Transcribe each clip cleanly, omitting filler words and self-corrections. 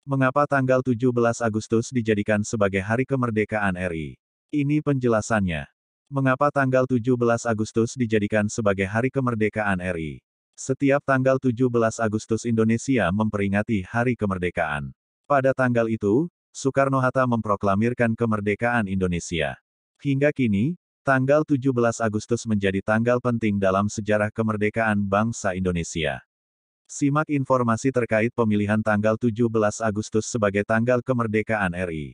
Mengapa tanggal 17 Agustus dijadikan sebagai Hari Kemerdekaan RI? Ini penjelasannya. Mengapa tanggal 17 Agustus dijadikan sebagai Hari Kemerdekaan RI? Setiap tanggal 17 Agustus Indonesia memperingati Hari Kemerdekaan. Pada tanggal itu, Soekarno-Hatta memproklamirkan kemerdekaan Indonesia. Hingga kini, tanggal 17 Agustus menjadi tanggal penting dalam sejarah kemerdekaan bangsa Indonesia. Simak informasi terkait pemilihan tanggal 17 Agustus sebagai tanggal kemerdekaan RI.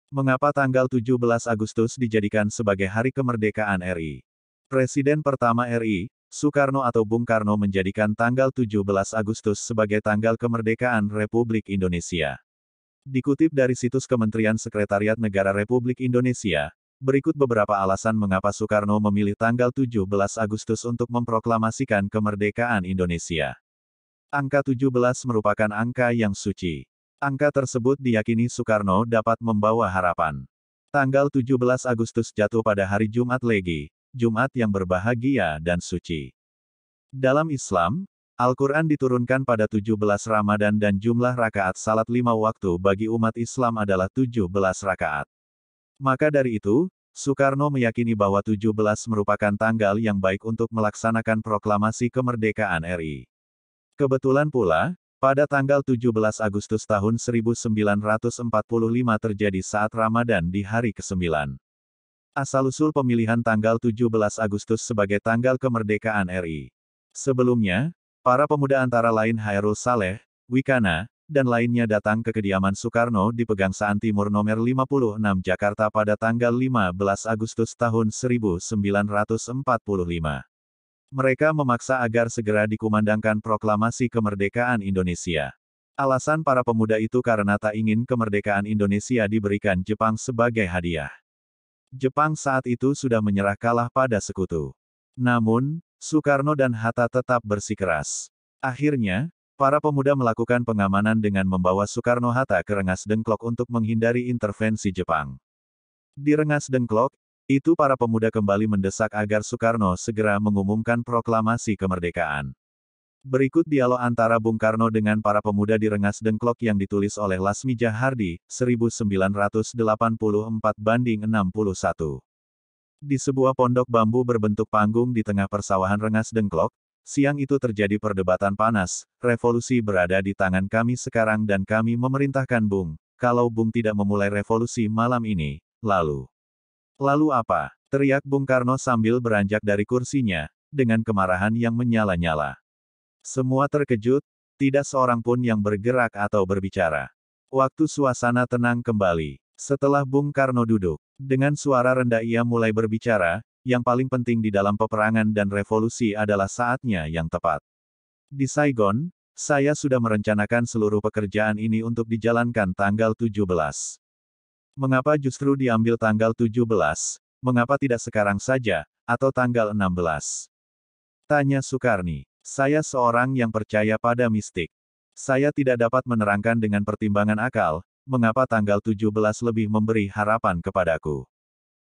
Mengapa tanggal 17 Agustus dijadikan sebagai Hari Kemerdekaan RI? Presiden pertama RI, Soekarno atau Bung Karno menjadikan tanggal 17 Agustus sebagai tanggal kemerdekaan Republik Indonesia. Dikutip dari situs Kementerian Sekretariat Negara Republik Indonesia, berikut beberapa alasan mengapa Soekarno memilih tanggal 17 Agustus untuk memproklamasikan kemerdekaan Indonesia. Angka 17 merupakan angka yang suci. Angka tersebut diyakini Soekarno dapat membawa harapan. Tanggal 17 Agustus jatuh pada hari Jumat Legi, Jumat yang berbahagia dan suci. Dalam Islam, Al-Quran diturunkan pada 17 Ramadan dan jumlah rakaat salat 5 waktu bagi umat Islam adalah 17 rakaat. Maka dari itu, Soekarno meyakini bahwa 17 merupakan tanggal yang baik untuk melaksanakan proklamasi kemerdekaan RI. Kebetulan pula, pada tanggal 17 Agustus tahun 1945 terjadi saat Ramadan di hari ke-9. Asal-usul pemilihan tanggal 17 Agustus sebagai tanggal kemerdekaan RI. Sebelumnya, para pemuda antara lain Hairul Saleh, Wikana, dan lainnya datang ke kediaman Soekarno di Pegangsaan Timur nomor 56 Jakarta pada tanggal 15 Agustus tahun 1945. Mereka memaksa agar segera dikumandangkan proklamasi kemerdekaan Indonesia. Alasan para pemuda itu karena tak ingin kemerdekaan Indonesia diberikan Jepang sebagai hadiah. Jepang saat itu sudah menyerah kalah pada sekutu. Namun, Soekarno dan Hatta tetap bersikeras. Akhirnya, para pemuda melakukan pengamanan dengan membawa Soekarno-Hatta ke Rengas Dengklok untuk menghindari intervensi Jepang. Di Rengas Dengklok, itu para pemuda kembali mendesak agar Soekarno segera mengumumkan proklamasi kemerdekaan. Berikut dialog antara Bung Karno dengan para pemuda di Rengas Dengklok yang ditulis oleh Lasmi Jahardi, 1984-61. Di sebuah pondok bambu berbentuk panggung di tengah persawahan Rengas Dengklok, siang itu terjadi perdebatan panas. Revolusi berada di tangan kami sekarang dan kami memerintahkan Bung, kalau Bung tidak memulai revolusi malam ini, lalu apa? Teriak Bung Karno sambil beranjak dari kursinya, dengan kemarahan yang menyala-nyala. Semua terkejut, tidak seorang pun yang bergerak atau berbicara. Waktu suasana tenang kembali. Setelah Bung Karno duduk, dengan suara rendah ia mulai berbicara, yang paling penting di dalam peperangan dan revolusi adalah saatnya yang tepat. Di Saigon, saya sudah merencanakan seluruh pekerjaan ini untuk dijalankan tanggal 17. Mengapa justru diambil tanggal 17? Mengapa tidak sekarang saja, atau tanggal 16? Tanya Soekarni. Saya seorang yang percaya pada mistik. Saya tidak dapat menerangkan dengan pertimbangan akal, mengapa tanggal 17 lebih memberi harapan kepadaku.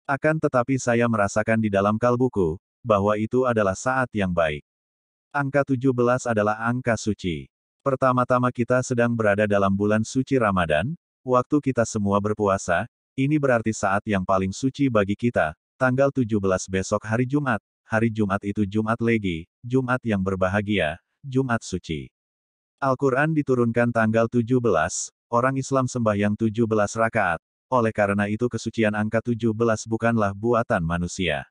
Akan tetapi saya merasakan di dalam kalbuku, bahwa itu adalah saat yang baik. Angka 17 adalah angka suci. Pertama-tama kita sedang berada dalam bulan suci Ramadan, waktu kita semua berpuasa, ini berarti saat yang paling suci bagi kita, tanggal 17 besok hari Jumat. Hari Jumat itu Jumat Legi, Jumat yang berbahagia, Jumat suci. Al-Quran diturunkan tanggal 17, orang Islam sembahyang 17 rakaat, oleh karena itu kesucian angka 17 bukanlah buatan manusia.